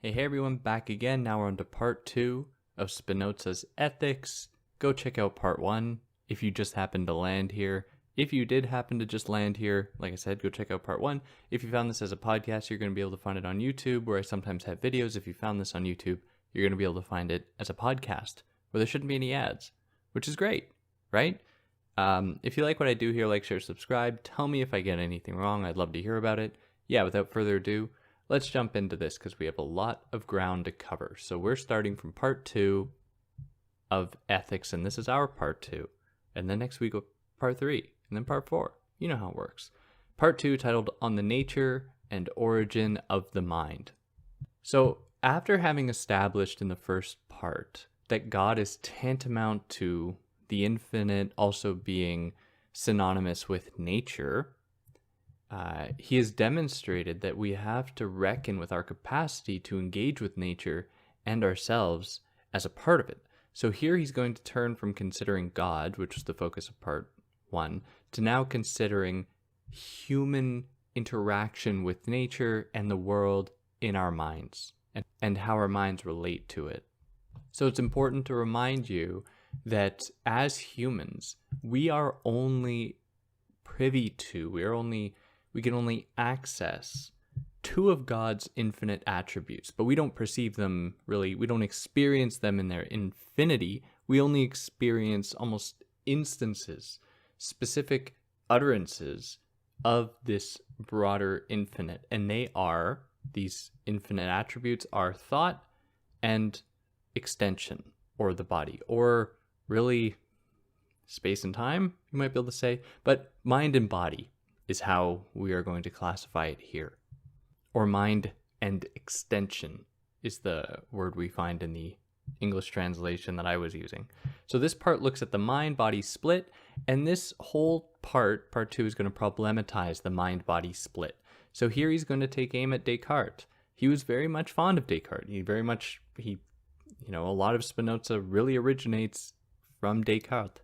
Hey everyone, back again. Now we're on to part 2 of Spinoza's Ethics. Go check out part 1 if you just happened to land here. If you did happen to just land here, like I said, go check out part 1. If you found this as a podcast, you're going to be able to find it on YouTube, where I sometimes have videos. If you found this on YouTube, you're going to be able to find it as a podcast, where there shouldn't be any ads, which is great, right? If you like what I do here, like, share, subscribe. Tell me if I get anything wrong. I'd love to hear about it. Yeah, without further ado, let's jump into this because we have a lot of ground to cover. So we're starting from part 2 of ethics, and this is our part 2. And then next week, part 3, and then part 4. You know how it works. Part 2 titled On the Nature and Origin of the Mind. So after having established in the first part that God is tantamount to the infinite also being synonymous with nature, he has demonstrated that we have to reckon with our capacity to engage with nature and ourselves as a part of it. So here he's going to turn from considering God, which was the focus of part 1, to now considering human interaction with nature and the world in our minds and how our minds relate to it. So it's important to remind you that as humans, we are only privy to, we can only access 2 of God's infinite attributes, but we don't perceive them really, we don't experience them in their infinity. We only experience almost instances, specific utterances of this broader infinite. And these infinite attributes are thought and extension, or the body, or really space and time, you might be able to say, but mind and body is how we are going to classify it here. Or mind and extension is the word we find in the English translation that I was using. So this part looks at the mind-body split, and this whole part 2, is going to problematize the mind-body split. So here he's going to take aim at Descartes. He was very much fond of Descartes. A lot of Spinoza really originates from Descartes.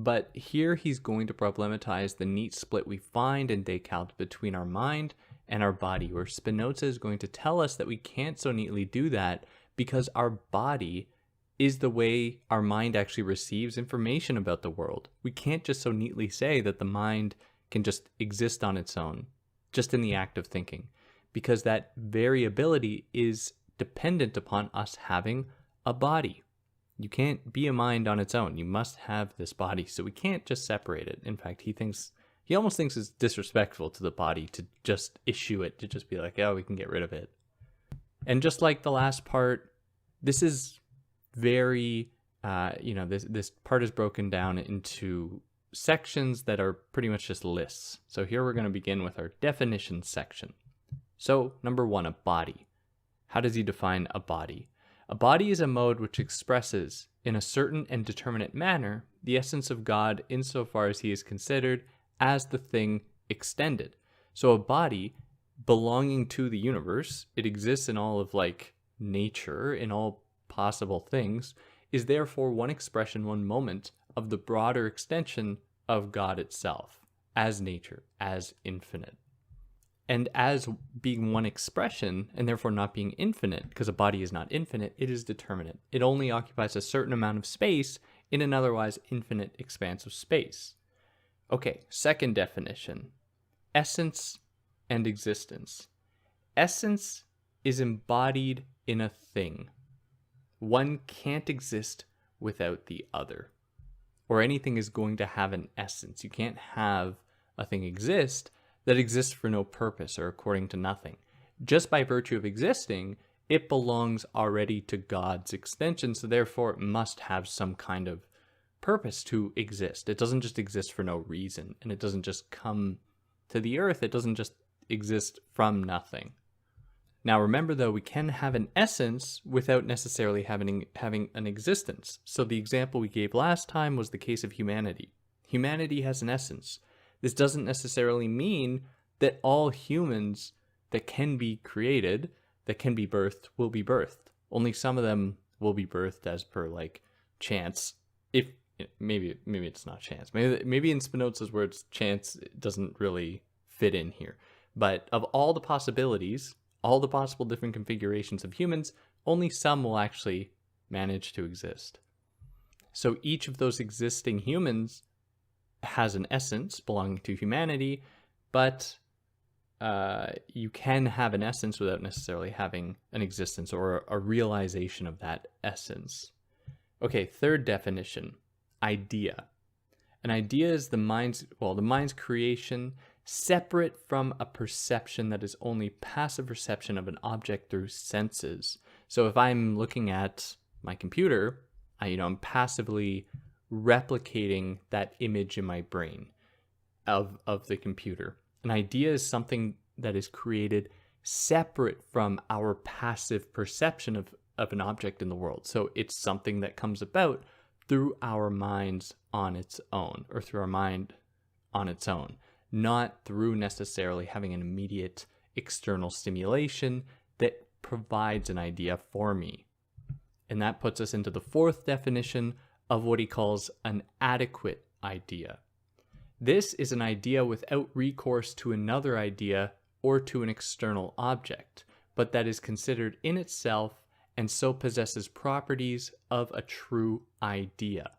But here he's going to problematize the neat split we find in Descartes between our mind and our body, where Spinoza is going to tell us that we can't so neatly do that because our body is the way our mind actually receives information about the world. We can't just so neatly say that the mind can just exist on its own, just in the act of thinking, because that variability is dependent upon us having a body. You can't be a mind on its own. You must have this body. So we can't just separate it. In fact, he almost thinks it's disrespectful to the body to just issue it, to just be like, oh, we can get rid of it. And just like the last part, this is very, this part is broken down into sections that are pretty much just lists. So here we're going to begin with our definition section. So number 1, a body. How does he define a body? A body is a mode which expresses, in a certain and determinate manner, the essence of God insofar as he is considered as the thing extended. So a body belonging to the universe, it exists in all of nature, in all possible things, is therefore one expression, one moment of the broader extension of God itself, as nature, as infinite. And as being one expression, and therefore not being infinite, because a body is not infinite, it is determinate. It only occupies a certain amount of space in an otherwise infinite expanse of space. Okay, second definition, essence and existence. Essence is embodied in a thing. One can't exist without the other, or anything is going to have an essence. You can't have a thing exist that exists for no purpose or according to nothing. Just by virtue of existing, it belongs already to God's extension, so therefore it must have some kind of purpose to exist. It doesn't just exist for no reason, and it doesn't just come to the earth. It doesn't just exist from nothing. Now remember though, we can have an essence without necessarily having an existence. So the example we gave last time was the case of humanity. Humanity has an essence. This doesn't necessarily mean that all humans that can be created, that can be birthed, will be birthed. Only some of them will be birthed as per chance. If maybe it's not chance. Maybe in Spinoza's words, chance doesn't really fit in here. But of all the possibilities all the possible different configurations of humans, only some will actually manage to exist. So each of those existing humans has an essence belonging to humanity, but you can have an essence without necessarily having an existence or a realization of that essence. Okay, third definition, idea. An idea is the mind's creation separate from a perception that is only passive perception of an object through senses. So if I'm looking at my computer, I'm passively replicating that image in my brain of the computer. An idea is something that is created separate from our passive perception of an object in the world. So it's something that comes about through our minds on its own, or through our mind on its own, not through necessarily having an immediate external stimulation that provides an idea for me. And that puts us into the fourth definition of what he calls an adequate idea. This is an idea without recourse to another idea or to an external object, but that is considered in itself and so possesses properties of a true idea.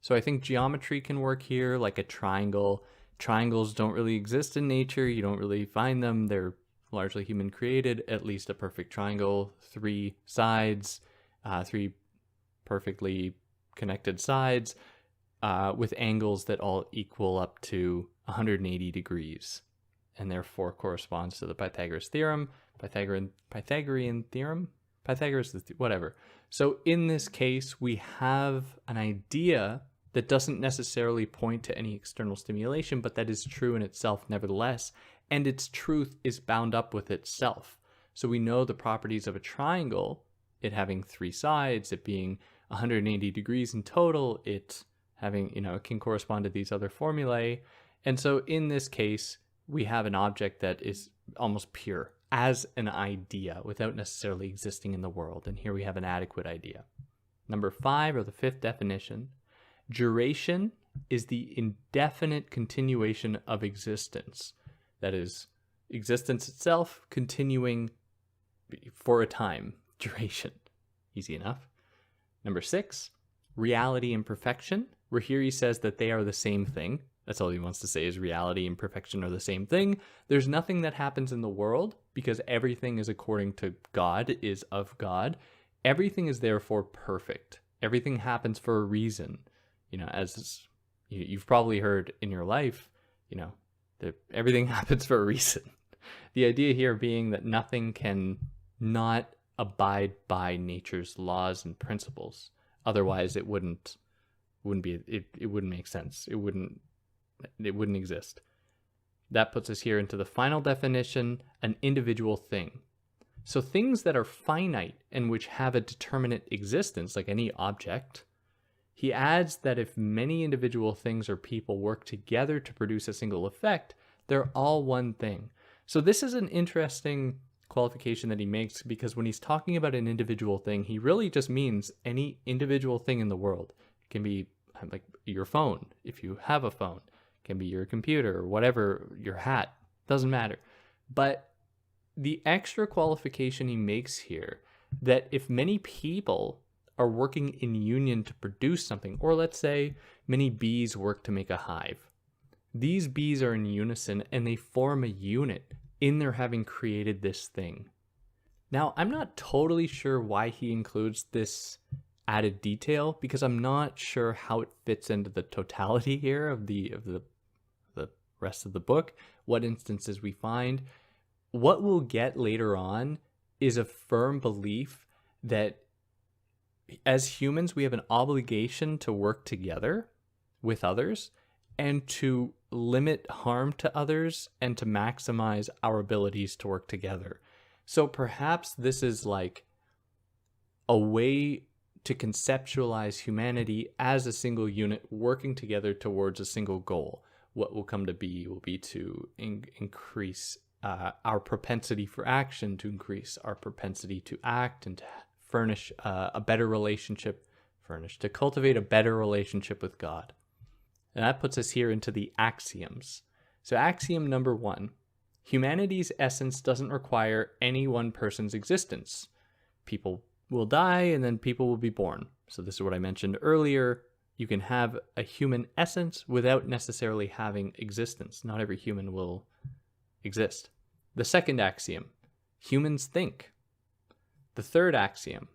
So I think geometry can work here, like a triangle. Triangles don't really exist in nature. You don't really find them. They're largely human created, at least a perfect triangle, 3 sides, 3 perfectly connected sides, with angles that all equal up to 180 degrees, and therefore corresponds to the Pythagoras theorem, Pythagorean theorem, whatever. So in this case, we have an idea that doesn't necessarily point to any external stimulation, but that is true in itself nevertheless, and its truth is bound up with itself. So we know the properties of a triangle, it having 3 sides, it being 180 degrees in total, it having, it can correspond to these other formulae. And so in this case, we have an object that is almost pure as an idea without necessarily existing in the world. And here we have an adequate idea. Number 5, or the 5th definition, duration is the indefinite continuation of existence. That is, existence itself continuing for a time. Duration. Easy enough. Number 6, reality and perfection, where here he says that they are the same thing. That's all he wants to say, is reality and perfection are the same thing. There's nothing that happens in the world because everything is according to God, is of God. Everything is therefore perfect. Everything happens for a reason. As you've probably heard in your life, that everything happens for a reason. The idea here being that nothing can not abide by nature's laws and principles. Otherwise, it wouldn't make sense. It wouldn't exist. That puts us here into the final definition, an individual thing. So things that are finite and which have a determinate existence, like any object, he adds that if many individual things or people work together to produce a single effect, they're all one thing. So this is an interesting qualification that he makes, because when he's talking about an individual thing, he really just means any individual thing in the world. It can be like your phone, if you have a phone. It can be your computer or whatever, your hat, doesn't matter. But the extra qualification he makes here, that if many people are working in union to produce something, or let's say many bees work to make a hive, these bees are in unison and they form a unit in their having created this thing. Now, I'm not totally sure why he includes this added detail, because I'm not sure how it fits into the totality here of the rest of the book, what instances we find. What we'll get later on is a firm belief that as humans, we have an obligation to work together with others and to limit harm to others and to maximize our abilities to work together. So perhaps this is like a way to conceptualize humanity as a single unit working together towards a single goal. What will come to be will be to increase our propensity for action, to increase our propensity to act, and to furnish a better relationship, to cultivate a better relationship with God. And that puts us here into the axioms. So axiom number 1, Humanity's essence doesn't require any one person's existence. People will die and then people will be born. So this is what I mentioned earlier. You can have a human essence without necessarily having existence. Not every human will exist. The second axiom, humans think. The third axiom,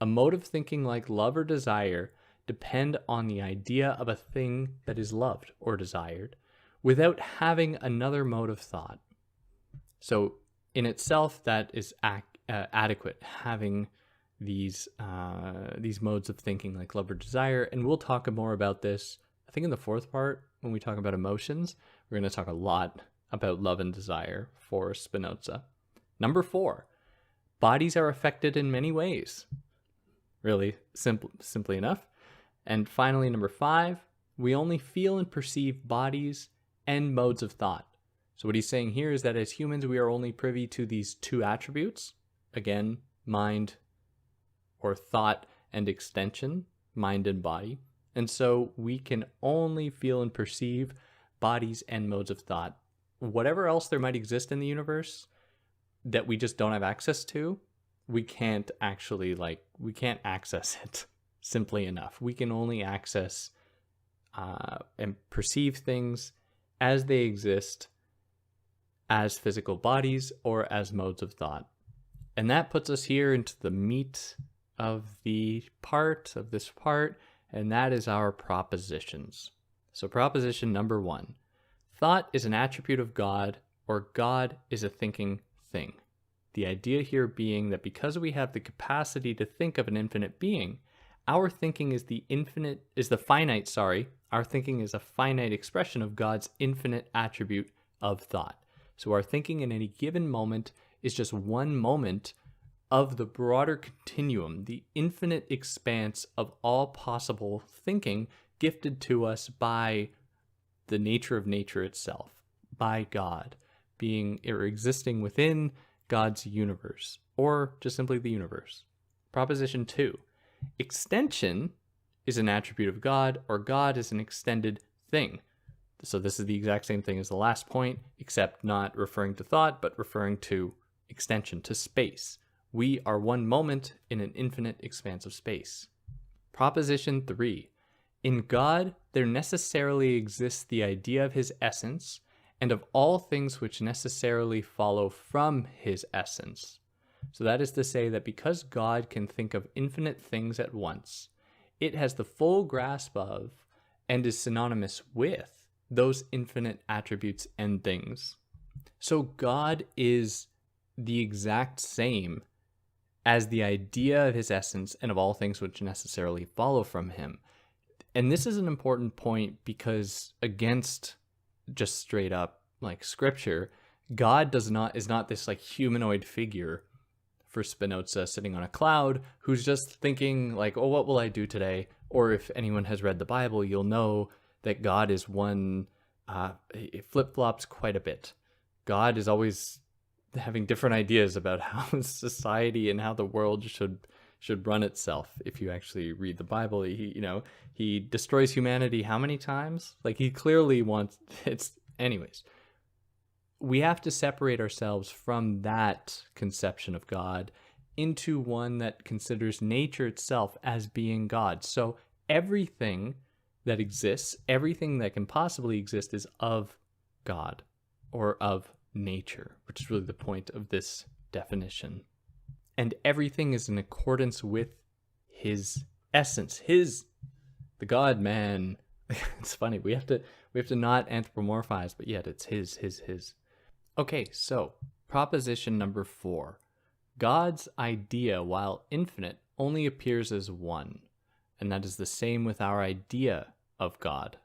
a mode of thinking like love or desire depend on the idea of a thing that is loved or desired without having another mode of thought. So in itself, that is adequate, having these modes of thinking like love or desire. And we'll talk more about this, I think in the fourth part, when we talk about emotions. We're going to talk a lot about love and desire for Spinoza. Number 4, bodies are affected in many ways. Really simply enough. And finally, number 5, we only feel and perceive bodies and modes of thought. So what he's saying here is that as humans, we are only privy to these 2 attributes. Again, mind or thought and extension, mind and body. And so we can only feel and perceive bodies and modes of thought. Whatever else there might exist in the universe that we just don't have access to, we can't actually we can't access it simply enough. We can only access and perceive things as they exist as physical bodies or as modes of thought. And that puts us here into the meat of this part, and that is our propositions. So proposition number 1, thought is an attribute of God, or God is a thinking thing. The idea here being that because we have the capacity to think of an infinite being, our thinking is our thinking is a finite expression of God's infinite attribute of thought. So our thinking in any given moment is just one moment of the broader continuum, the infinite expanse of all possible thinking gifted to us by the nature of nature itself, by God, being or existing within God's universe, or just simply the universe. Proposition 2, extension is an attribute of God, or God is an extended thing. So this is the exact same thing as the last point, except not referring to thought, but referring to extension, to space. We are one moment in an infinite expanse of space. Proposition 3, in God there necessarily exists the idea of his essence, and of all things which necessarily follow from his essence. So that is to say that because God can think of infinite things at once, it has the full grasp of and is synonymous with those infinite attributes and things. So God is the exact same as the idea of his essence and of all things which necessarily follow from him. And this is an important point because against just straight up scripture, God is not this humanoid figure for Spinoza sitting on a cloud who's just thinking oh, what will I do today? Or if anyone has read the Bible, you'll know that God is one, it flip-flops quite a bit. God is always having different ideas about how society and how the world should run itself. If you actually read the Bible, he destroys humanity how many times? He clearly wants anyways. We have to separate ourselves from that conception of God into one that considers nature itself as being God. So everything that exists, everything that can possibly exist is of God or of nature, which is really the point of this definition. And everything is in accordance with his essence, the God man. It's funny, we have to not anthropomorphize, but yet it's his. Okay, so proposition number 4. God's idea, while infinite, only appears as one, and that is the same with our idea of God.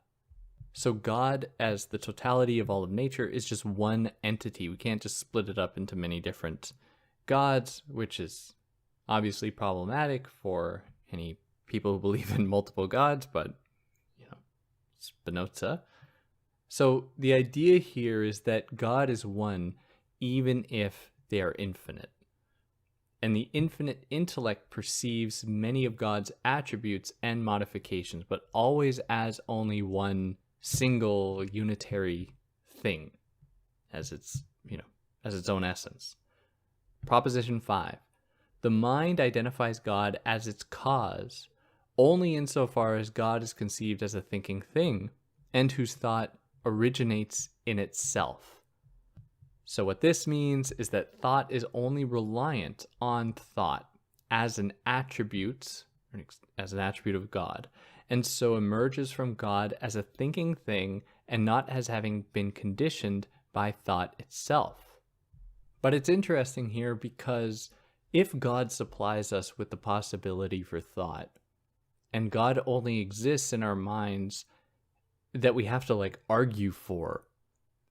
So God, as the totality of all of nature, is just one entity. We can't just split it up into many different gods, which is obviously problematic for any people who believe in multiple gods, but, Spinoza. So the idea here is that God is one, even if they are infinite. And the infinite intellect perceives many of God's attributes and modifications, but always as only one single unitary thing, as it's as its own essence. Proposition 5. The mind identifies God as its cause only insofar as God is conceived as a thinking thing and whose thought originates in itself. So what this means is that thought is only reliant on thought as an attribute of God, and so emerges from God as a thinking thing and not as having been conditioned by thought itself. But it's interesting here because if God supplies us with the possibility for thought, and God only exists in our minds that we have to argue for.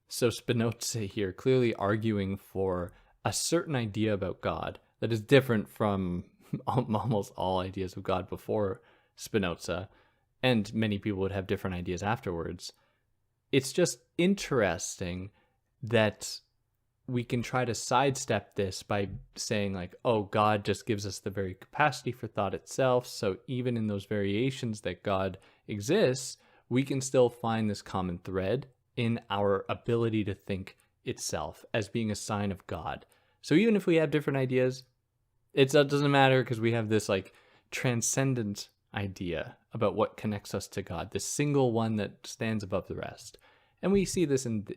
So Spinoza here clearly arguing for a certain idea about God that is different from almost all ideas of God before Spinoza, and many people would have different ideas afterwards. It's just interesting that we can try to sidestep this by saying God just gives us the very capacity for thought itself. So even in those variations that God exists, we can still find this common thread in our ability to think itself as being a sign of God. So even if we have different ideas, it doesn't matter because we have this transcendent idea about what connects us to God, this single one that stands above the rest. And we see this in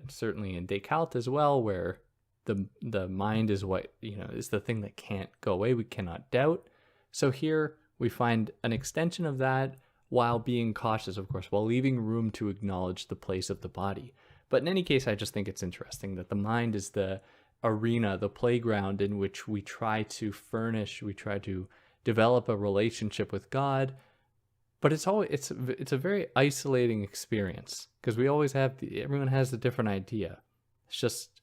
certainly in Descartes as well, where the mind is what is the thing that can't go away. We cannot doubt. So here we find an extension of that while being cautious, of course, while leaving room to acknowledge the place of the body. But in any case, I just think it's interesting that the mind is the arena, the playground in which we try to develop a relationship with God. But it's a very isolating experience because we always everyone has a different idea. It's just,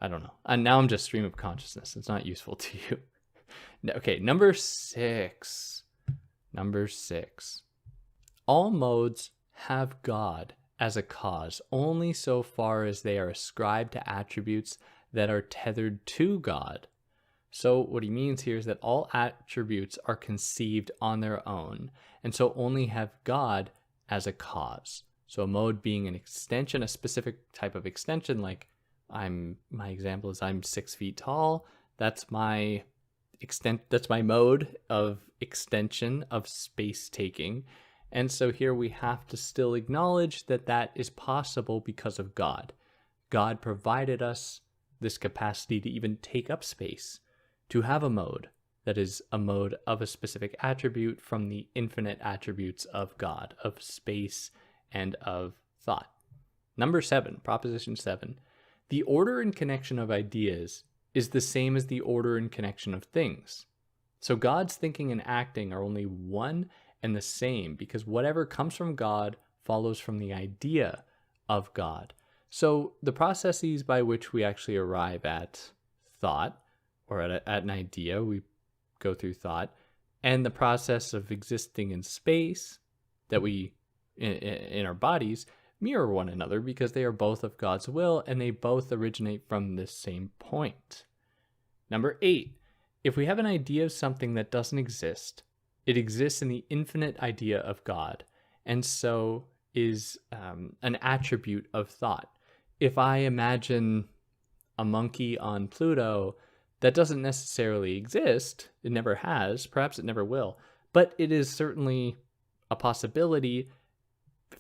I don't know. And now I'm just stream of consciousness. It's not useful to you. Okay, number 6. All modes have God as a cause only so far as they are ascribed to attributes that are tethered to God. So what he means here is that all attributes are conceived on their own, and so only have God as a cause. So a mode being an extension, a specific type of extension, my example is I'm 6 feet tall. That's my mode of extension of space taking. And so here we have to still acknowledge that is possible because of God. God provided us this capacity to even take up space, to have a mode that is a mode of a specific attribute from the infinite attributes of God, of space, and of thought. Number 7, proposition 7. The order and connection of ideas is the same as the order and connection of things. So God's thinking and acting are only one and the same because whatever comes from God follows from the idea of God. So the processes by which we actually arrive at thought or at an idea, we go through thought, and the process of existing in space that we in our bodies mirror one another because they are both of God's will and they both originate from this same point. Number 8, if we have an idea of something that doesn't exist, it exists in the infinite idea of God, and so is an attribute of thought. If I imagine a monkey on Pluto, that doesn't necessarily exist. It never has. Perhaps it never will. But it is certainly a possibility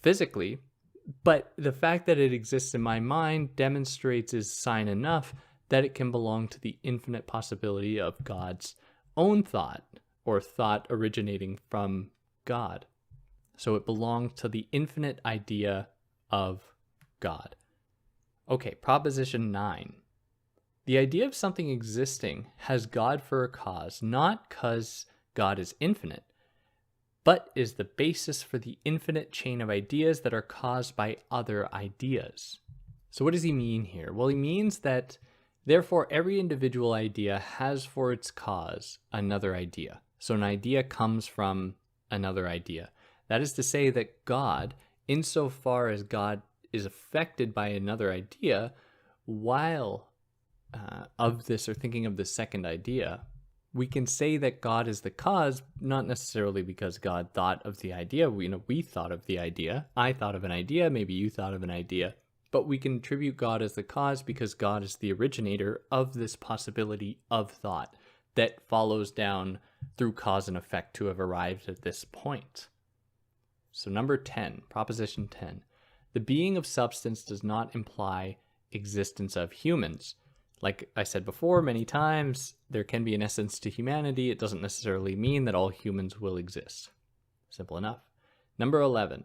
physically. But the fact that it exists in my mind demonstrates is sign enough that it can belong to the infinite possibility of God's own thought, or thought originating from God. So it belongs to the infinite idea of God. Okay, proposition 9. The idea of something existing has God for a cause, not because God is infinite, but is the basis for the infinite chain of ideas that are caused by other ideas. So what does he mean here? Well, he means that, therefore, every individual idea has for its cause another idea. So an idea comes from another idea. That is to say that God, insofar as God is affected by another idea, while of this or thinking of the second idea, we can say that God is the cause, not necessarily because God thought of the idea. We thought of the idea. I thought of an idea. Maybe you thought of an idea. but we can attribute God as the cause because God is the originator of this possibility of thought that follows down through cause and effect to have arrived at this point. So number 10, proposition 10, the being of substance does not imply existence of humans. Like I said before many times, there can be an essence to humanity. It doesn't necessarily mean that all humans will exist. Simple enough. Number 11,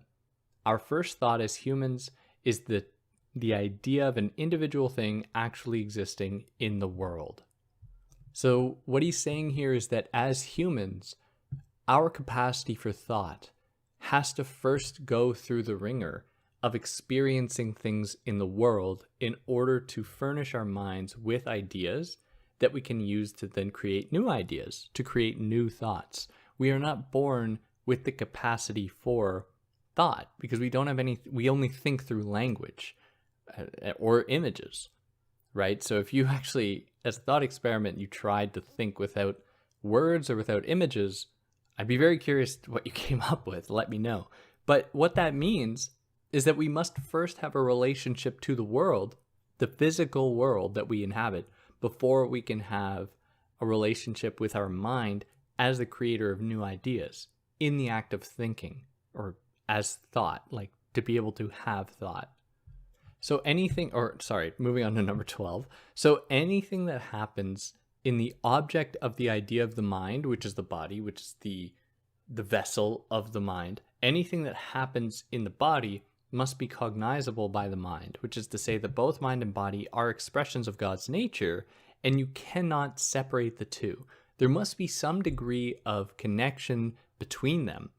our first thought as humans is the idea of an individual thing actually existing in the world. So what he's saying here is that as humans, our capacity for thought has to first go through the ringer of experiencing things in the world in order to furnish our minds with ideas that we can use to then create new ideas, to create new thoughts. We are not born with the capacity for thought because we don't have any, we only think through language or images, right? So if you actually, as a thought experiment, you tried to think without words or without images, I'd be very curious what you came up with. Let me know. But what that means is that we must first have a relationship to the world, the physical world that we inhabit, before we can have a relationship with our mind as the creator of new ideas in the act of thinking, or as thought, like to be able to have thought. So anything, or sorry, moving on to number 12. So anything that happens in the object of the idea of the mind, which is the body, which is the vessel of the mind, anything that happens in the body must be cognizable by the mind, which is to say that both mind and body are expressions of God's nature, and you cannot separate the two. There must be some degree of connection between them.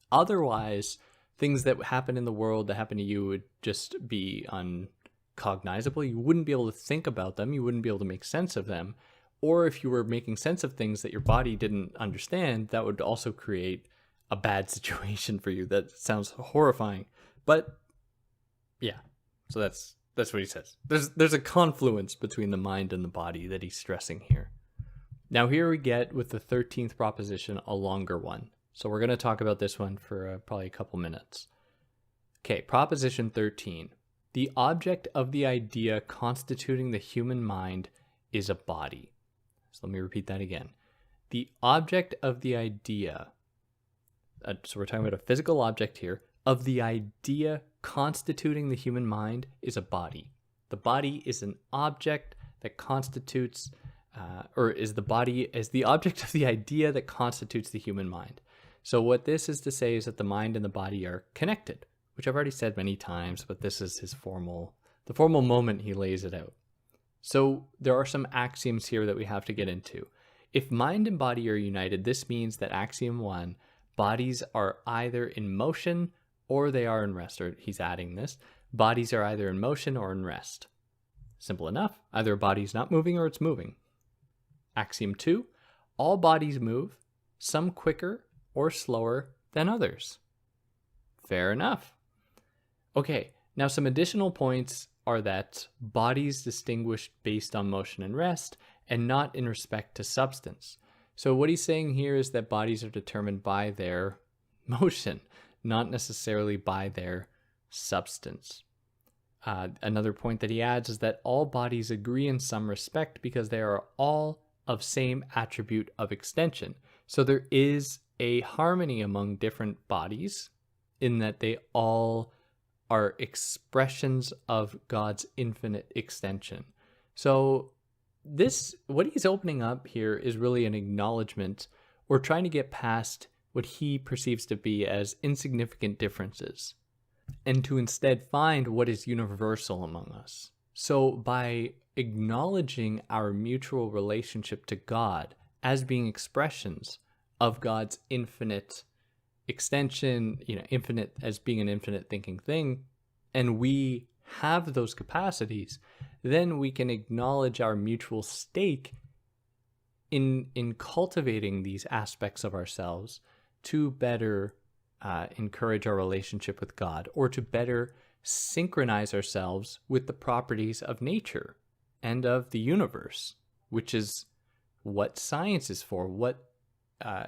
Otherwise, things that happen in the world that happen to you would just be uncognizable. You wouldn't be able to think about them. You wouldn't be able to make sense of them. Or if you were making sense of things that your body didn't understand, that would also create a bad situation for you. That sounds horrifying. But yeah, so that's what he says. There's a confluence between the mind and the body that he's stressing here. Now here we get with the 13th proposition, a longer one. So we're going to talk about this one for probably a couple minutes. Okay, proposition 13. The object of the idea constituting the human mind is a body. So let me repeat that again. The object of the idea, so we're talking about a physical object here, of the idea constituting the human mind is a body. The body is an object that constitutes, is the object of the idea that constitutes the human mind. So what this is to say is that the mind and the body are connected, which I've already said many times, but this is the formal moment he lays it out. So there are some axioms here that we have to get into. If mind and body are united, this means that axiom 1, bodies are either in motion or they are in rest, or he's adding this, bodies are either in motion or in rest. Simple enough. Either a body's not moving or it's moving. Axiom 2, all bodies move, some quicker or slower than others. Fair enough. Okay, now some additional points are that bodies distinguished based on motion and rest, and not in respect to substance. So what he's saying here is that bodies are determined by their motion, not necessarily by their substance. Another point that he adds is that all bodies agree in some respect because they are all of same attribute of extension. So there is a harmony among different bodies in that they all are expressions of God's infinite extension. So what he's opening up here is really an acknowledgement or trying to get past what he perceives to be as insignificant differences, and to instead find what is universal among us. So by acknowledging our mutual relationship to God as being expressions of God's infinite extension, infinite as being an infinite thinking thing, and we have those capacities, then we can acknowledge our mutual stake in cultivating these aspects of ourselves to better encourage our relationship with God, or to better synchronize ourselves with the properties of nature and of the universe, which is what science is for.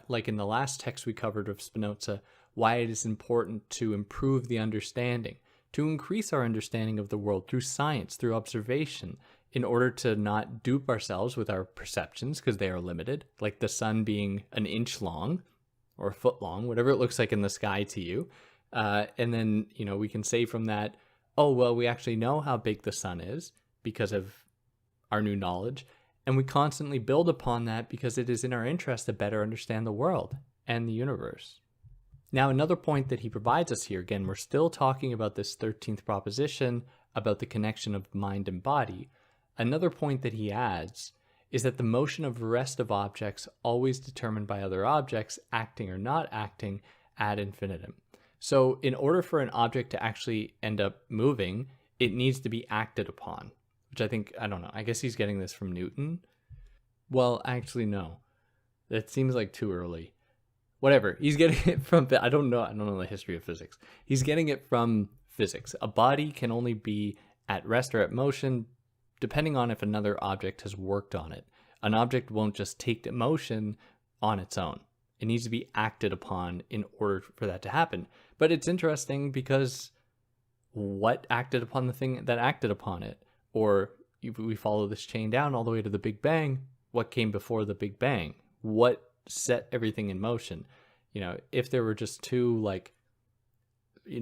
Like in the last text we covered of Spinoza, why it is important to improve the understanding, to increase our understanding of the world through science, through observation, in order to not dupe ourselves with our perceptions because they are limited, like the sun being an inch long or a foot long, whatever it looks like in the sky to you. And then, we can say from that, oh, well, we actually know how big the sun is because of our new knowledge. And we constantly build upon that because it is in our interest to better understand the world and the universe. Now, another point that he provides us here, again, we're still talking about this 13th proposition about the connection of mind and body. Another point that he adds is that the motion of rest of objects always determined by other objects, acting or not acting, ad infinitum. So in order for an object to actually end up moving, it needs to be acted upon, which I don't know, I guess he's getting this from Newton. Well, actually, no. That seems like too early. Whatever, he's getting it from, I don't know the history of physics. He's getting it from physics. A body can only be at rest or at motion depending on if another object has worked on it. An object won't just take the motion on its own. It needs to be acted upon in order for that to happen. But it's interesting because what acted upon the thing that acted upon it? Or if we follow this chain down all the way to the Big Bang, what came before the Big Bang? What set everything in motion? If there were just two,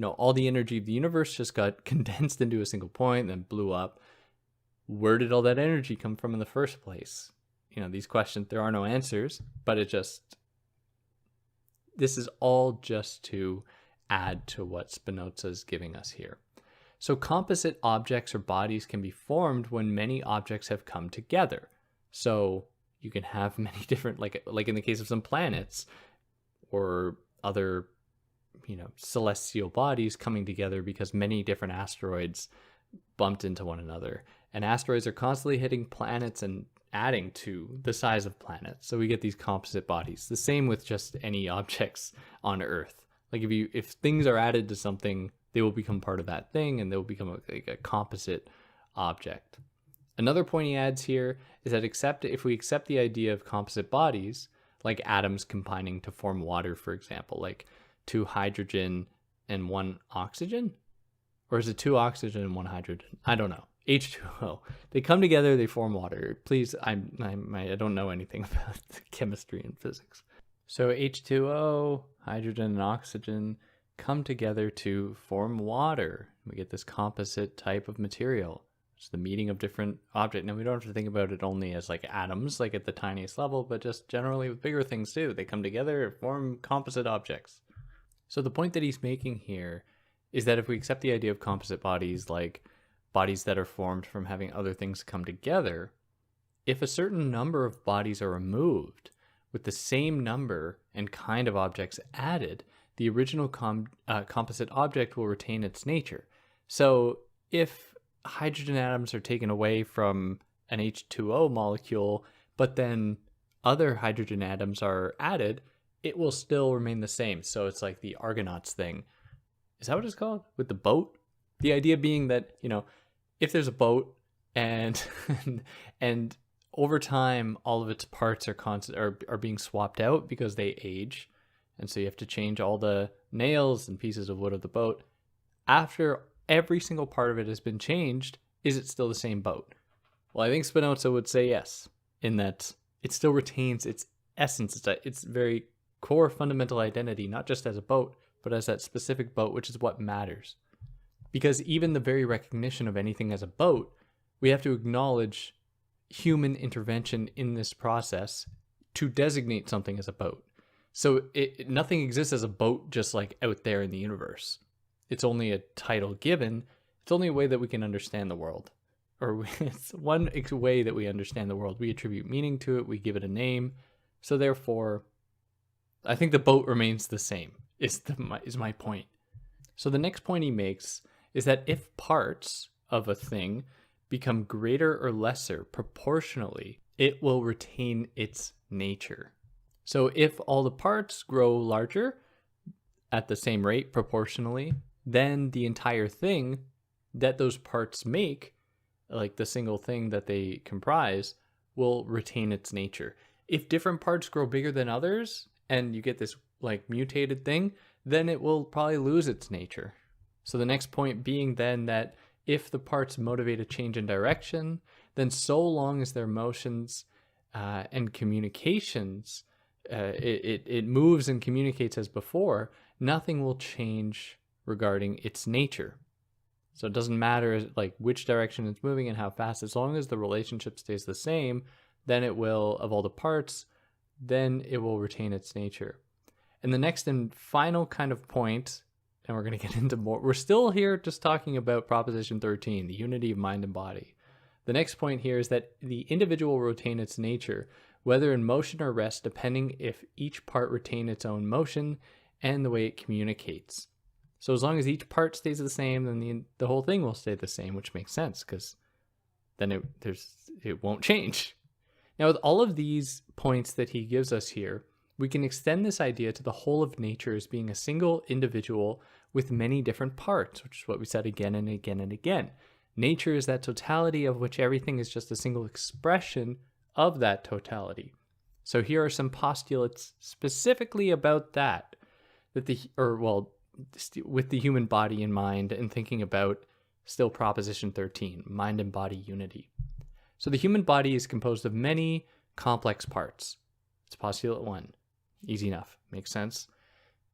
all the energy of the universe just got condensed into a single point and then blew up, where did all that energy come from in the first place? These questions, there are no answers, but this is all just to add to what Spinoza is giving us here. So composite objects or bodies can be formed when many objects have come together. So you can have many different, like in the case of some planets or other, celestial bodies coming together because many different asteroids bumped into one another. And asteroids are constantly hitting planets and adding to the size of planets. So we get these composite bodies. The same with just any objects on Earth. Like if things are added to something, they will become part of that thing and they will become a composite object. Another point he adds here is that if we accept the idea of composite bodies, like atoms combining to form water, for example, like 2 hydrogen and 1 oxygen, or is it 2 oxygen and 1 hydrogen? I don't know. H2O. They come together, they form water. Please, I don't know anything about chemistry and physics. So H2O, hydrogen and oxygen come together to form water. We get this composite type of material. It's the meeting of different objects. Now, we don't have to think about it only as like atoms, like at the tiniest level, but just generally with bigger things too. They come together and form composite objects. So the point that he's making here is that if we accept the idea of composite bodies, like bodies that are formed from having other things come together, if a certain number of bodies are removed with the same number and kind of objects added, the original composite object will retain its nature. So if hydrogen atoms are taken away from an H2O molecule, but then other hydrogen atoms are added, it will still remain the same. So it's like the Argonauts thing. Is that what it's called? With the boat? The idea being that, if there's a boat and and over time all of its parts are being swapped out because they age, and so you have to change all the nails and pieces of wood of the boat. After every single part of it has been changed, is it still the same boat? Well, I think Spinoza would say yes, in that it still retains its essence, its very core fundamental identity, not just as a boat, but as that specific boat, which is what matters. Because even the very recognition of anything as a boat, we have to acknowledge human intervention in this process to designate something as a boat. So nothing exists as a boat just like out there in the universe. It's only a title given. It's only a way that we can understand the world. Or it's one way that we understand the world. We attribute meaning to it. We give it a name. So therefore, I think the boat remains the same, is my point. So the next point he makes is that if parts of a thing become greater or lesser proportionally, it will retain its nature. So if all the parts grow larger at the same rate proportionally, then the entire thing that those parts make, like the single thing that they comprise, will retain its nature. If different parts grow bigger than others and you get this like mutated thing, then it will probably lose its nature. So the next point being then that if the parts motivate a change in direction, then so long as their motions and communications, it moves and communicates as before, nothing will change regarding its nature. So it doesn't matter like which direction it's moving and how fast, as long as the relationship stays the same, then it will, of all the parts, then it will retain its nature. And the next and final kind of point, and we're going to get into more, we're still here just talking about Proposition 13, the unity of mind and body. The next point here is that the individual will retain its nature, whether in motion or rest, depending if each part retain its own motion and the way it communicates. So as long as each part stays the same, then the whole thing will stay the same, which makes sense because then it won't change. Now, with all of these points that he gives us here, we can extend this idea to the whole of nature as being a single individual with many different parts, which is what we said again and again and again. Nature is that totality of which everything is just a single expression of that totality. So here are some postulates specifically about that with the human body in mind and thinking about still Proposition 13, mind and body unity. So the human body is composed of many complex parts. It's postulate 1. Easy enough. Makes sense.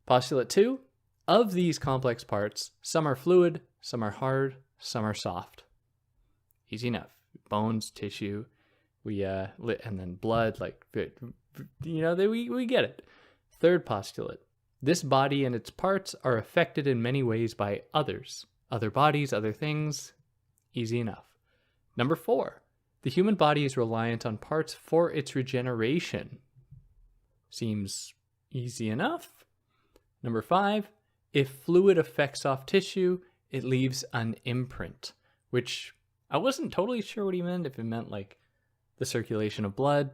Postulate 2, of these complex parts, some are fluid, some are hard, some are soft. Easy enough. Bones, tissue, and then blood, we get it. Third postulate. This body and its parts are affected in many ways by others. Other bodies, other things. Easy enough. Number 4. The human body is reliant on parts for its regeneration. Seems easy enough. Number 5. If fluid affects soft tissue, it leaves an imprint, which I wasn't totally sure what he meant, if it meant like the circulation of blood,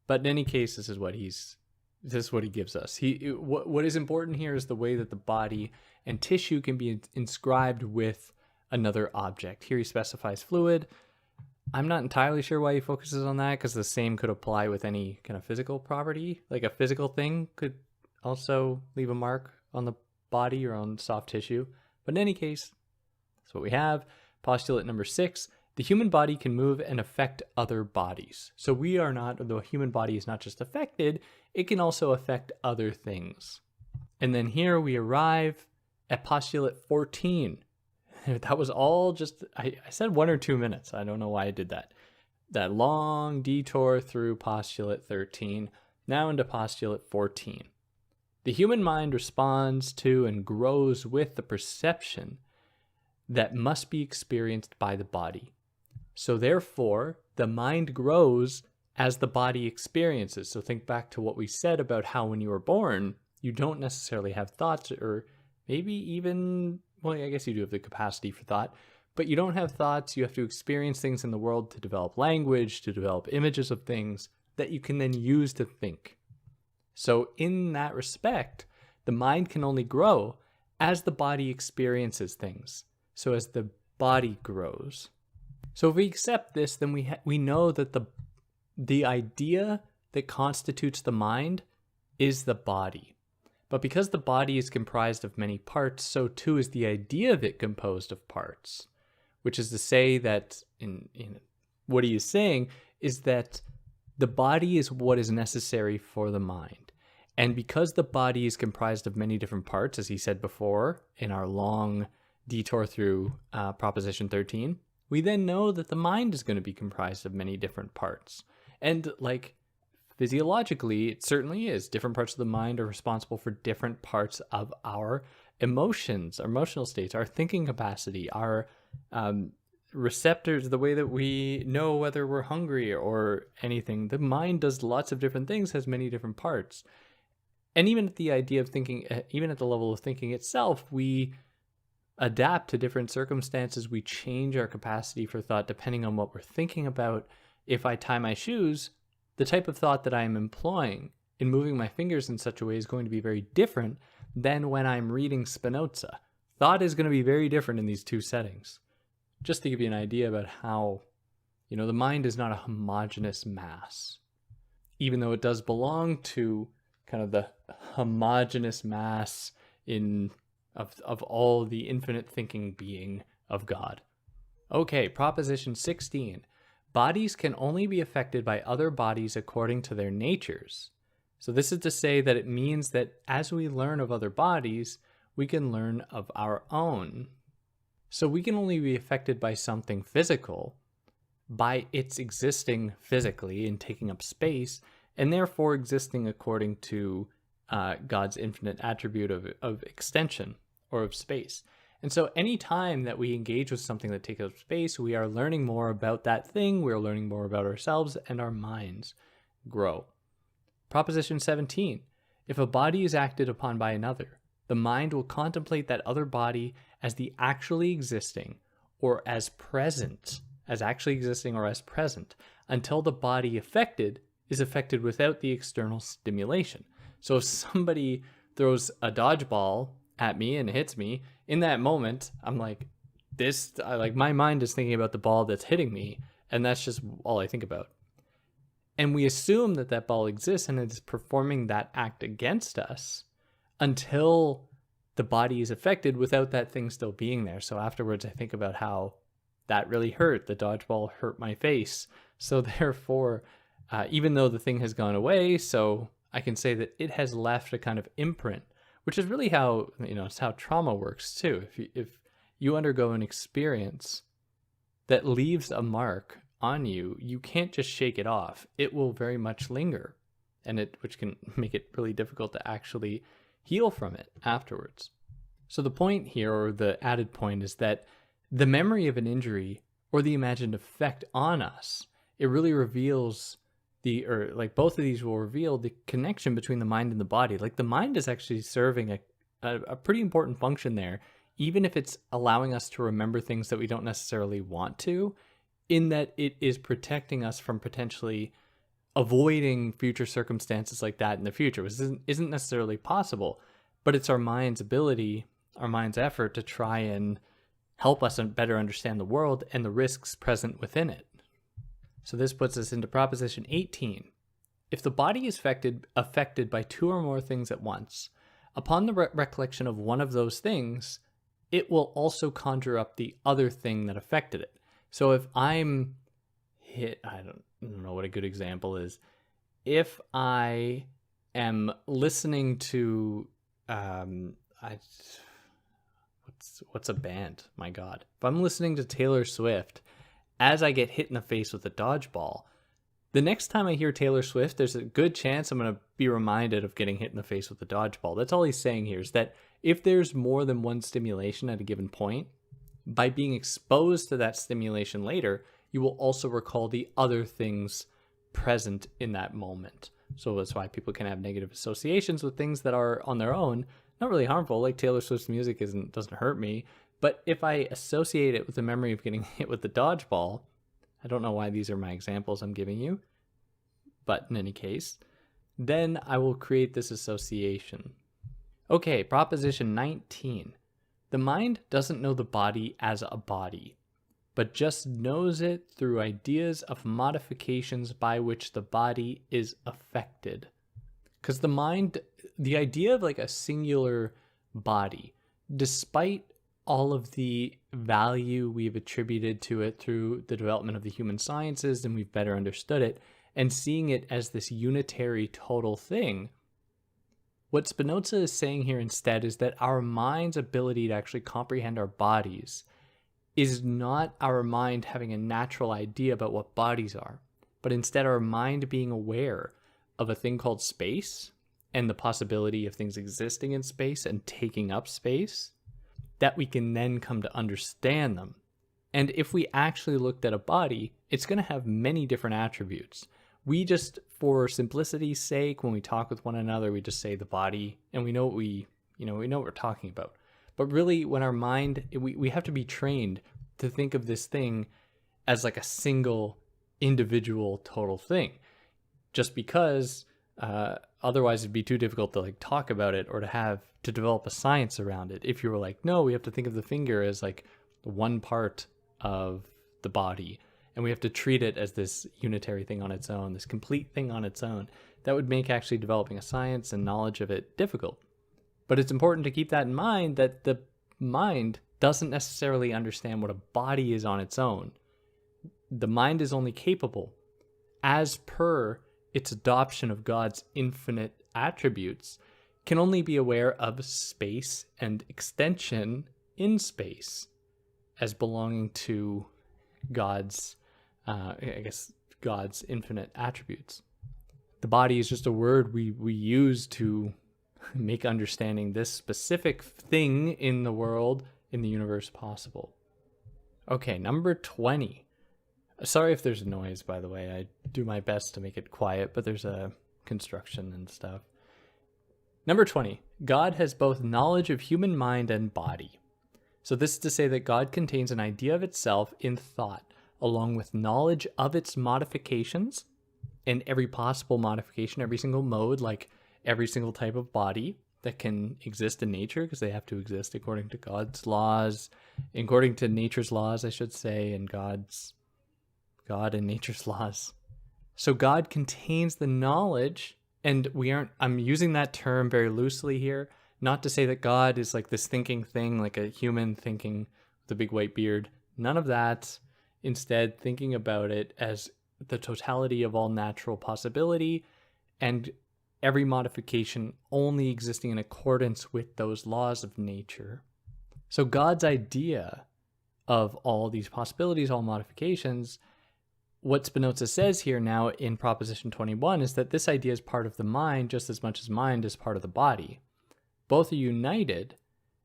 but in any case, this is what he gives us. What is important here is the way that the body and tissue can be inscribed with another object. Here he specifies fluid. I'm not entirely sure why he focuses on that, because the same could apply with any kind of physical property. Like a physical thing could also leave a mark on the body or on soft tissue. But in any case, that's what we have. Postulate number 6. The human body can move and affect other bodies. So the human body is not just affected, it can also affect other things. And then here we arrive at postulate 14. That was all just, I said 1 or 2 minutes. I don't know why I did that. That long detour through postulate 13, now into postulate 14. The human mind responds to and grows with the perception that must be experienced by the body. So therefore, the mind grows as the body experiences. So think back to what we said about how when you were born, you don't necessarily have thoughts, or maybe even, well, I guess you do have the capacity for thought, but you don't have thoughts. You have to experience things in the world to develop language, to develop images of things that you can then use to think. So in that respect, the mind can only grow as the body experiences things. So as the body grows. So if we accept this, then we know that the idea that constitutes the mind is the body. But because the body is comprised of many parts, so too is the idea of it composed of parts. Which is to say that, in what he is saying, is that the body is what is necessary for the mind. And because the body is comprised of many different parts, as he said before in our long detour through Proposition 13, we then know that the mind is going to be comprised of many different parts. And like physiologically, it certainly is. Different parts of the mind are responsible for different parts of our emotions, our emotional states, our thinking capacity, our receptors, the way that we know whether we're hungry or anything. The mind does lots of different things, has many different parts. And even at the idea of thinking, even at the level of thinking itself, we adapt to different circumstances. We change our capacity for thought depending on what we're thinking about. If I tie my shoes, the type of thought that I am employing in moving my fingers in such a way is going to be very different than when I'm reading Spinoza. Thought is going to be very different in these two settings. Just to give you an idea about how, the mind is not a homogeneous mass, even though it does belong to kind of the homogeneous mass in of all the infinite thinking being of God. Okay, Proposition 16. Bodies can only be affected by other bodies according to their natures. So this is to say that it means that as we learn of other bodies, we can learn of our own. So we can only be affected by something physical by its existing physically and taking up space, and therefore existing according to God's infinite attribute of extension or of space. And so any time that we engage with something that takes up space, we are learning more about that thing, we're learning more about ourselves, and our minds grow. Proposition 17. If a body is acted upon by another, the mind will contemplate that other body as the actually existing or as present, as actually existing or as present, until the body affected is affected without the external stimulation. So if somebody throws a dodgeball at me and hits me, in that moment, I'm like, my mind is thinking about the ball that's hitting me, and that's just all I think about. And we assume that that ball exists and it's performing that act against us until the body is affected without that thing still being there. So afterwards, I think about how that really hurt. The dodgeball hurt my face. So therefore, even though the thing has gone away, so I can say that it has left a kind of imprint, which is really how, it's how trauma works too. If you undergo an experience that leaves a mark on you, you can't just shake it off. It will very much linger, which can make it really difficult to actually heal from it afterwards. So the point here, or the added point, is that the memory of an injury or the imagined effect on us, it really reveals both of these will reveal the connection between the mind and the body. Like the mind is actually serving a pretty important function there, even if it's allowing us to remember things that we don't necessarily want to, in that it is protecting us from potentially avoiding future circumstances like that in the future, which isn't necessarily possible, but it's our mind's ability, our mind's effort to try and help us better understand the world and the risks present within it. So this puts us into Proposition 18. If the body is affected by two or more things at once, upon the recollection of one of those things, it will also conjure up the other thing that affected it. So if I'm hit, I don't know what a good example is. If I am listening to, what's a band? My God. If I'm listening to Taylor Swift, as I get hit in the face with a dodgeball, the next time I hear Taylor Swift, there's a good chance I'm going to be reminded of getting hit in the face with a dodgeball. That's all he's saying here, is that if there's more than one stimulation at a given point, by being exposed to that stimulation later, you will also recall the other things present in that moment. So that's why people can have negative associations with things that are on their own not really harmful. Like Taylor Swift's music doesn't hurt me, but if I associate it with the memory of getting hit with the dodgeball, I don't know why these are my examples I'm giving you, but in any case, then I will create this association. Okay, Proposition 19. The mind doesn't know the body as a body, but just knows it through ideas of modifications by which the body is affected. Because the idea of like a singular body, despite all of the value we've attributed to it through the development of the human sciences, and we've better understood it, and seeing it as this unitary total thing, what Spinoza is saying here instead is that our mind's ability to actually comprehend our bodies is not our mind having a natural idea about what bodies are, but instead our mind being aware of a thing called space and the possibility of things existing in space and taking up space, that we can then come to understand them. And if we actually looked at a body, it's going to have many different attributes. We just, for simplicity's sake, when we talk with one another, we just say the body, and we know what we're talking about. But really, when our mind, we have to be trained to think of this thing as like a single individual total thing, just because otherwise it'd be too difficult to like talk about it or to develop a science around it. If you were like, no, we have to think of the finger as like one part of the body, and we have to treat it as this unitary thing on its own, this complete thing on its own, that would make actually developing a science and knowledge of it difficult. But it's important to keep that in mind, that the mind doesn't necessarily understand what a body is on its own. The mind is only capable, as per its adoption of God's infinite attributes, can only be aware of space and extension in space as belonging to God's, God's infinite attributes. The body is just a word we use to make understanding this specific thing in the world, in the universe, possible. Okay, number 20. Sorry if there's noise, by the way. I do my best to make it quiet, but there's a construction and stuff. Number 20. God has both knowledge of human mind and body. So this is to say that God contains an idea of itself in thought, along with knowledge of its modifications, and every possible modification, every single mode, like every single type of body that can exist in nature, because they have to exist according to God's laws, according to nature's laws, I should say, and God and nature's laws. So God contains the knowledge, and I'm using that term very loosely here, not to say that God is like this thinking thing, like a human thinking with a big white beard. None of that. Instead, thinking about it as the totality of all natural possibility, and every modification only existing in accordance with those laws of nature. So God's idea of all these possibilities, all modifications, what Spinoza says here now in Proposition 21 is that this idea is part of the mind just as much as mind is part of the body. Both are united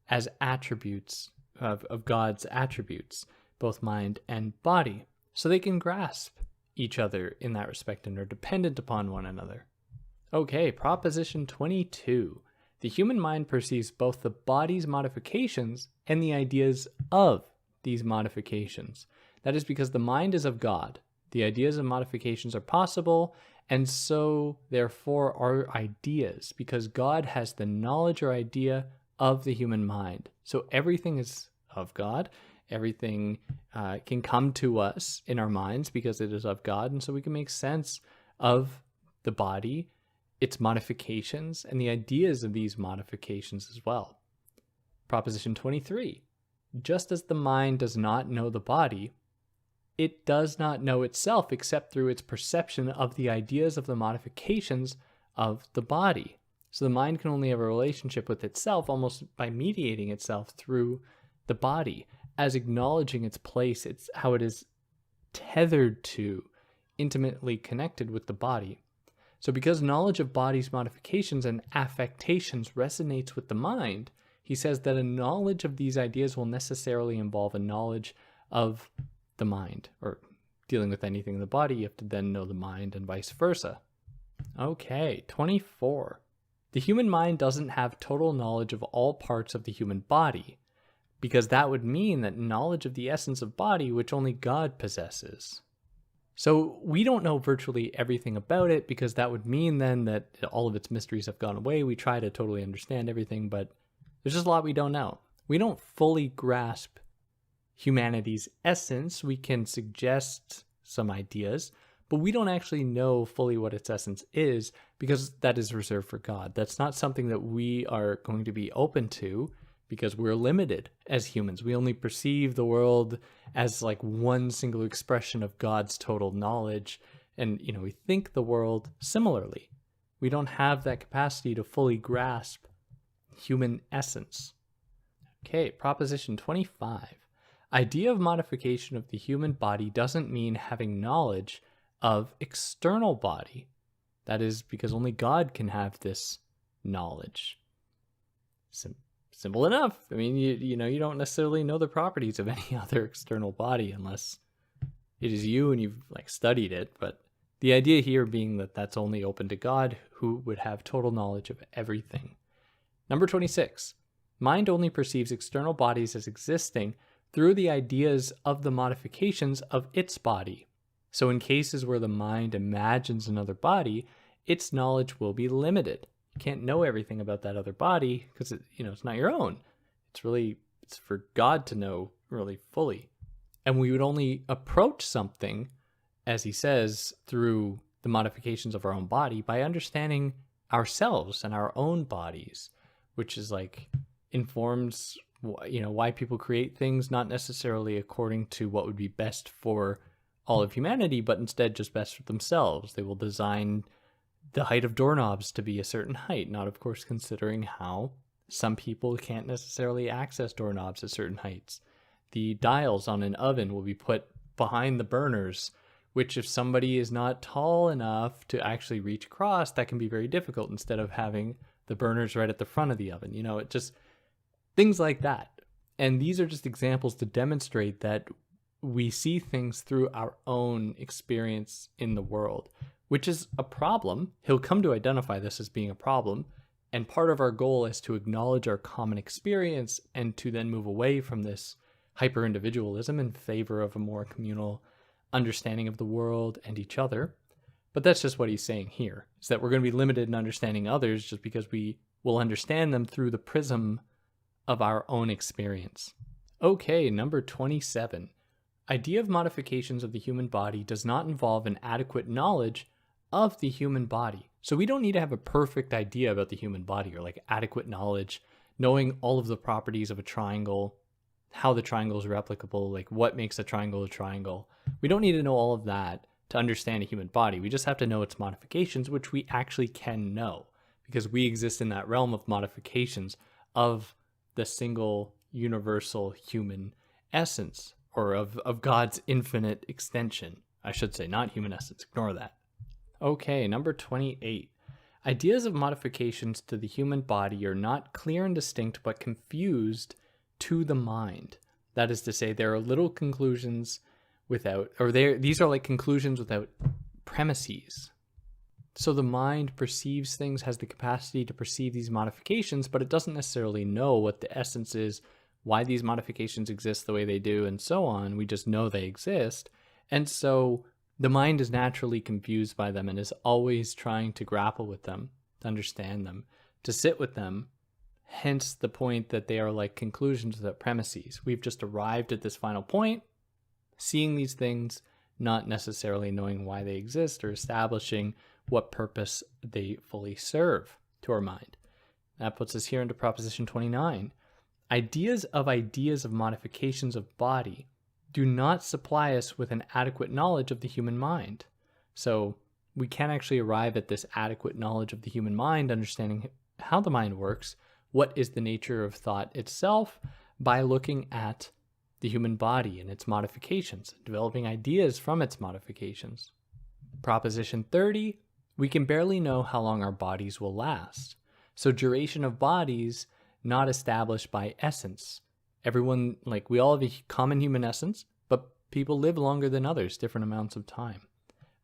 as attributes of God's attributes, both mind and body, so they can grasp each other in that respect and are dependent upon one another. Okay, Proposition 22. The human mind perceives both the body's modifications and the ideas of these modifications. That is because the mind is of God. The ideas of modifications are possible, and so therefore are ideas, because God has the knowledge or idea of the human mind. So everything is of God. Everything can come to us in our minds because it is of God, and so we can make sense of the body, its modifications, and the ideas of these modifications as well. Proposition 23. Just as the mind does not know the body, it does not know itself except through its perception of the ideas of the modifications of the body. So the mind can only have a relationship with itself almost by mediating itself through the body, as acknowledging its place, it's how it is tethered to, intimately connected with the body. So because knowledge of body's modifications and affectations resonates with the mind, he says that a knowledge of these ideas will necessarily involve a knowledge of the mind, or dealing with anything in the body, you have to then know the mind and vice versa. Okay, 24. The human mind doesn't have total knowledge of all parts of the human body, because that would mean that knowledge of the essence of body, which only God possesses. So we don't know virtually everything about it, because that would mean then that all of its mysteries have gone away. We try to totally understand everything, but there's just a lot we don't know. We don't fully grasp humanity's essence. We can suggest some ideas, but we don't actually know fully what its essence is, because that is reserved for God. That's not something that we are going to be open to, because we're limited as humans. We only perceive the world as like one single expression of God's total knowledge. And, we think the world similarly. We don't have that capacity to fully grasp human essence. Okay, Proposition 25. Idea of modification of the human body doesn't mean having knowledge of external body. That is because only God can have this knowledge. Simple enough. I mean, you don't necessarily know the properties of any other external body unless it is you and you've studied it. But the idea here being that that's only open to God, who would have total knowledge of everything. Number 26. Mind only perceives external bodies as existing through the ideas of the modifications of its body. So in cases where the mind imagines another body, its knowledge will be limited. Can't know everything about that other body because it's not your own. It's for God to know really fully. And we would only approach something, as he says, through the modifications of our own body by understanding ourselves and our own bodies. which is like informs, why people create things, not necessarily according to what would be best for all of humanity, but instead just best for themselves. They will design the height of doorknobs to be a certain height, not of course considering how some people can't necessarily access doorknobs at certain heights. The dials on an oven will be put behind the burners, which if somebody is not tall enough to actually reach across, that can be very difficult, instead of having the burners right at the front of the oven. It just, things like that. And these are just examples to demonstrate that we see things through our own experience in the world, which is a problem. He'll come to identify this as being a problem. And part of our goal is to acknowledge our common experience and to then move away from this hyper-individualism in favor of a more communal understanding of the world and each other. But that's just what he's saying here, is that we're going to be limited in understanding others just because we will understand them through the prism of our own experience. Okay, number 27. Idea of modifications of the human body does not involve an adequate knowledge of the human body. So we don't need to have a perfect idea about the human body, or like adequate knowledge, knowing all of the properties of a triangle, how the triangle is replicable, like what makes a triangle. We don't need to know all of that to understand a human body. We just have to know its modifications, which we actually can know, because we exist in that realm of modifications of the single universal human essence, or of God's infinite extension, I should say, not human essence. Ignore that. Okay, number 28. Ideas of modifications to the human body are not clear and distinct, but confused to the mind. That is to say, there are little conclusions without, these are like conclusions without premises. So the mind perceives things, has the capacity to perceive these modifications, but it doesn't necessarily know what the essence is, why these modifications exist the way they do, and so on. We just know they exist. And so the mind is naturally confused by them and is always trying to grapple with them, to understand them, to sit with them. Hence the point that they are like conclusions without premises. We've just arrived at this final point, seeing these things, not necessarily knowing why they exist or establishing what purpose they fully serve to our mind. That puts us here into Proposition 29. Ideas of modifications of body do not supply us with an adequate knowledge of the human mind. So we can't actually arrive at this adequate knowledge of the human mind, understanding how the mind works, what is the nature of thought itself, by looking at the human body and its modifications, developing ideas from its modifications. Proposition 30, we can barely know how long our bodies will last. So duration of bodies not established by essence. Everyone, we all have a common human essence, but people live longer than others, different amounts of time.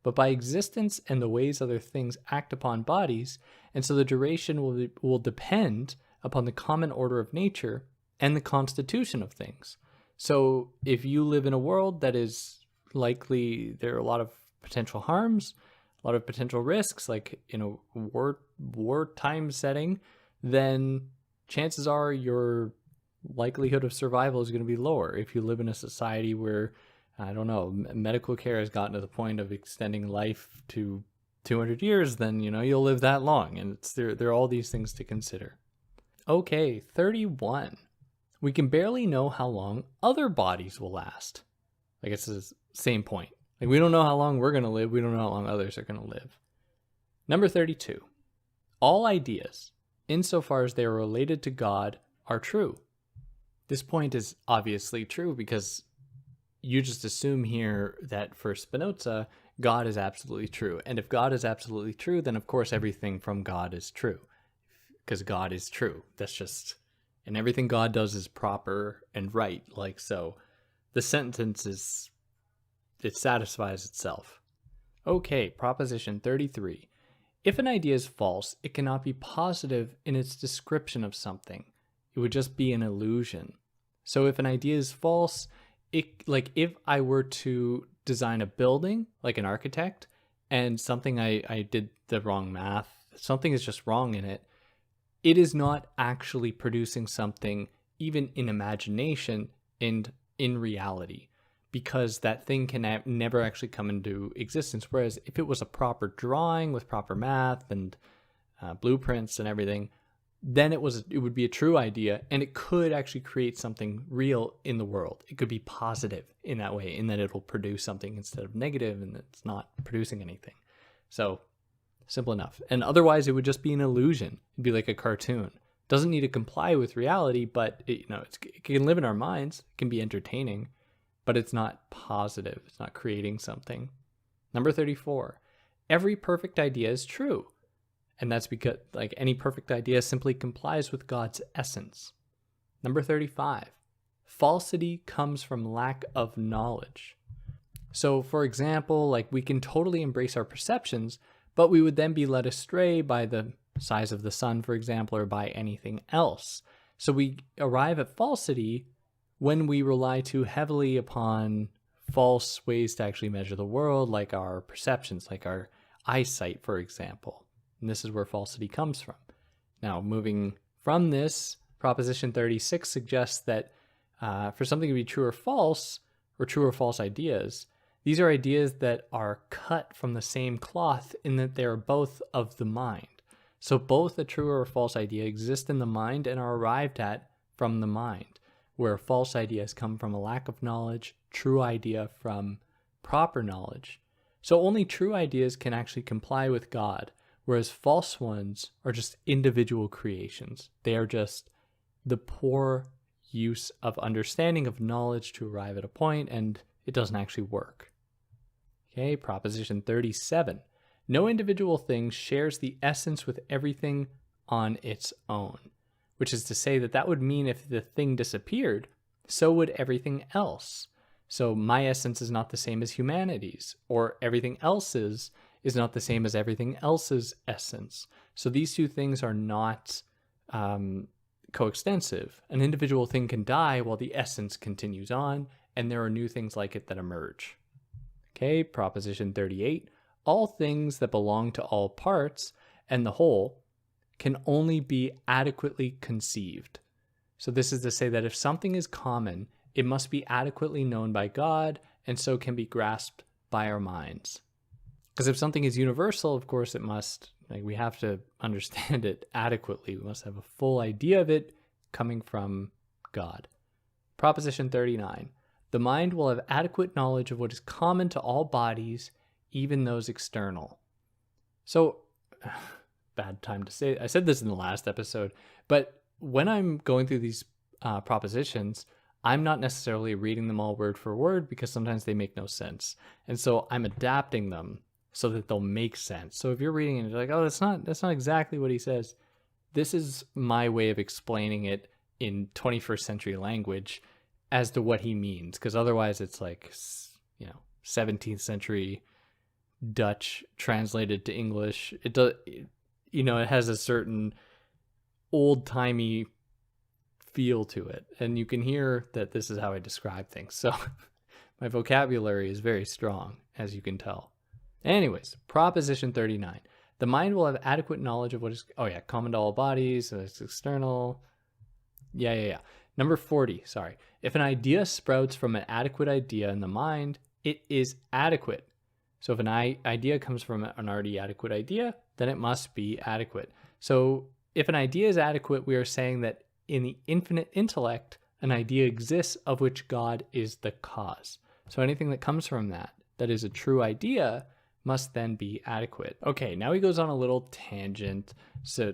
But by existence and the ways other things act upon bodies, and so the duration will depend upon the common order of nature and the constitution of things. So if you live in a world that is likely, there are a lot of potential harms, a lot of potential risks, like in a wartime setting, then chances are your likelihood of survival is going to be lower. If you live in a society where, I don't know, medical care has gotten to the point of extending life to 200 years, then, you'll live that long. And there are all these things to consider. Okay, 31. We can barely know how long other bodies will last. I guess it's the same point. We don't know how long we're going to live. We don't know how long others are going to live. Number 32. All ideas, insofar as they are related to God, are true. This point is obviously true because you just assume here that for Spinoza, God is absolutely true. And if God is absolutely true, then of course everything from God is true. Because God is true. That's just... And everything God does is proper and right, like so. The sentence it satisfies itself. Okay, Proposition 33. If an idea is false, it cannot be positive in its description of something. It would just be an illusion. So if an idea is false, if I were to design a building, like an architect, and something I did the wrong math, something is just wrong in it, it is not actually producing something, even in imagination and in reality, because that thing can never actually come into existence. Whereas if it was a proper drawing with proper math and blueprints and everything, then it would be a true idea, and it could actually create something real in the world. It could be positive in that way, in that it'll produce something instead of negative, and it's not producing anything. So simple enough. And otherwise, it would just be an illusion. It'd be like a cartoon. It doesn't need to comply with reality, but it can live in our minds. It can be entertaining, but it's not positive. It's not creating something. Number 34, every perfect idea is true. And that's because any perfect idea simply complies with God's essence. Number 35, falsity comes from lack of knowledge. So for example, we can totally embrace our perceptions, but we would then be led astray by the size of the sun, for example, or by anything else. So we arrive at falsity when we rely too heavily upon false ways to actually measure the world, like our perceptions, like our eyesight, for example. And this is where falsity comes from. Now, moving from this, Proposition 36 suggests that for something to be true or false ideas, these are ideas that are cut from the same cloth in that they are both of the mind. So both a true or a false idea exist in the mind and are arrived at from the mind, where false ideas come from a lack of knowledge, true idea from proper knowledge. So only true ideas can actually comply with God, whereas false ones are just individual creations. They are just the poor use of understanding of knowledge to arrive at a point, and it doesn't actually work. Okay, Proposition 37. No individual thing shares the essence with everything on its own, which is to say that would mean if the thing disappeared, so would everything else. So my essence is not the same as humanity's, or everything else's is not the same as everything else's essence. So these two things are not coextensive. An individual thing can die while the essence continues on, and there are new things like it that emerge. Okay, Proposition 38. All things that belong to all parts and the whole can only be adequately conceived. So this is to say that if something is common, it must be adequately known by God, and so can be grasped by our minds. Because if something is universal, of course, it must, we have to understand it adequately. We must have a full idea of it coming from God. Proposition 39. The mind will have adequate knowledge of what is common to all bodies, even those external. So, bad time to say, I said this in the last episode, but when I'm going through these propositions, I'm not necessarily reading them all word for word because sometimes they make no sense. And so I'm adapting them so that they'll make sense. So if you're reading it and you're like, oh, that's not exactly what he says, this is my way of explaining it in 21st century language as to what he means. Because otherwise it's 17th century Dutch translated to English. It does, it has a certain old-timey feel to it. And you can hear that this is how I describe things. So my vocabulary is very strong, as you can tell. Anyways, Proposition 39. The mind will have adequate knowledge of what is, common to all bodies, so it's external. Yeah. Number 40, sorry. If an idea sprouts from an adequate idea in the mind, it is adequate. So if an idea comes from an already adequate idea, then it must be adequate. So if an idea is adequate, we are saying that in the infinite intellect, an idea exists of which God is the cause. So anything that comes from that is a true idea must then be adequate. Okay, now he goes on a little tangent. So,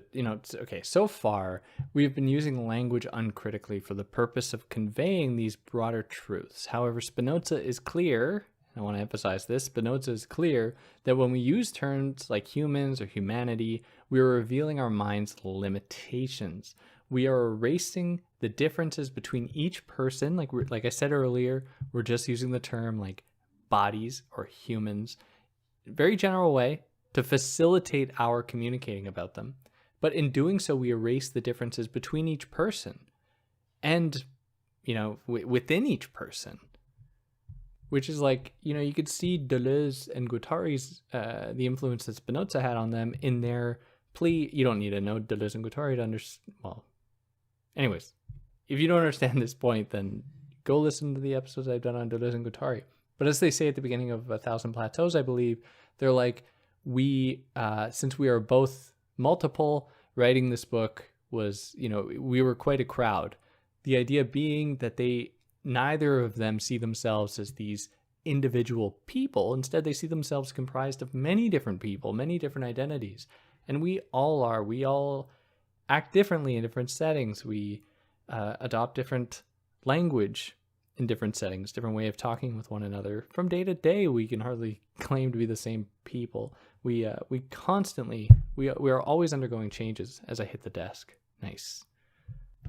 so far we've been using language uncritically for the purpose of conveying these broader truths. However, Spinoza is clear, I want to emphasize this, Spinoza is clear that when we use terms like humans or humanity, we are revealing our mind's limitations. We are erasing the differences between each person. Like I said earlier, we're just using the term like bodies or humans, very general way to facilitate our communicating about them. But in doing so, we erase the differences between each person and, within each person, which is you could see Deleuze and Guattari's, the influence that Spinoza had on them in their plea. You don't need to know Deleuze and Guattari to understand. Well, anyways, if you don't understand this point, then go listen to the episodes I've done on Deleuze and Guattari. But as they say at the beginning of 1,000 Plateaus, I believe, they're since we are both multiple writing this book, was, we were quite a crowd. The idea being that neither of them see themselves as these individual people. Instead, they see themselves comprised of many different people, many different identities. And we all act differently in different settings. We adopt different language in different settings, different way of talking with one another. From day to day, we can hardly claim to be the same people. We are always undergoing changes. As I hit the desk. Nice.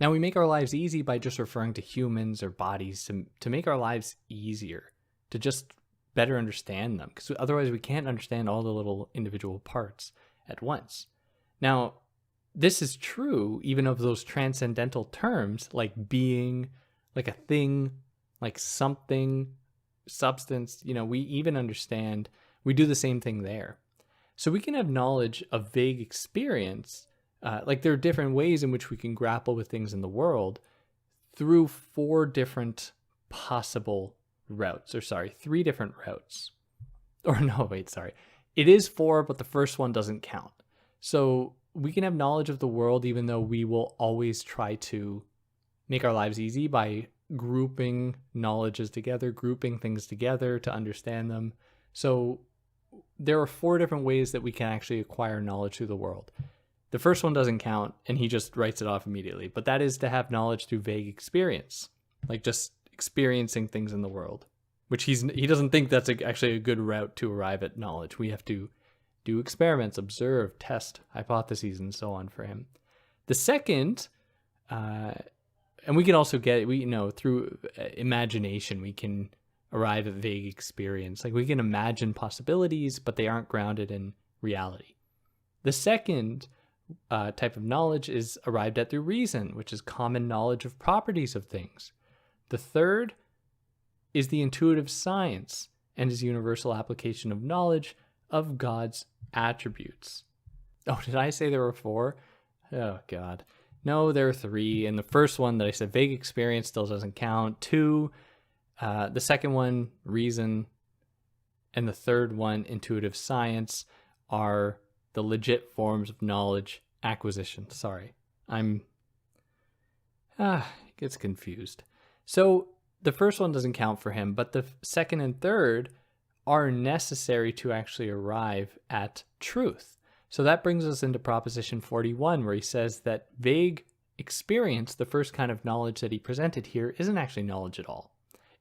Now, we make our lives easy by just referring to humans or bodies to make our lives easier, to just better understand them, because otherwise we can't understand all the little individual parts at once. Now, this is true even of those transcendental terms like being, like a thing, like something, substance. We even understand, we do the same thing there. So we can have knowledge of vague experience. Like there are different ways in which we can grapple with things in the world through three different routes. It is four, but the first one doesn't count. So we can have knowledge of the world even though we will always try to make our lives easy by grouping knowledges together, grouping things together to understand them. So there are four different ways that we can actually acquire knowledge through the world. The first one doesn't count, and he just writes it off immediately. But that is to have knowledge through vague experience, like just experiencing things in the world, which he doesn't think that's actually a good route to arrive at knowledge. We have to do experiments, observe, test hypotheses, and so on for him. The second, and we can also through imagination, we can arrive at vague experience. Like we can imagine possibilities, but they aren't grounded in reality. The second type of knowledge is arrived at through reason, which is common knowledge of properties of things. The third is the intuitive science and is universal application of knowledge of God's attributes. Oh, did I say there were four? Oh, God. No, there are three. And the first one that I said, vague experience, still doesn't count. Two, the second one, reason, and the third one, intuitive science, are the legit forms of knowledge acquisition. Sorry, gets confused. So the first one doesn't count for him, but the second and third are necessary to actually arrive at truth. So that brings us into Proposition 41, where he says that vague experience, the first kind of knowledge that he presented here, isn't actually knowledge at all.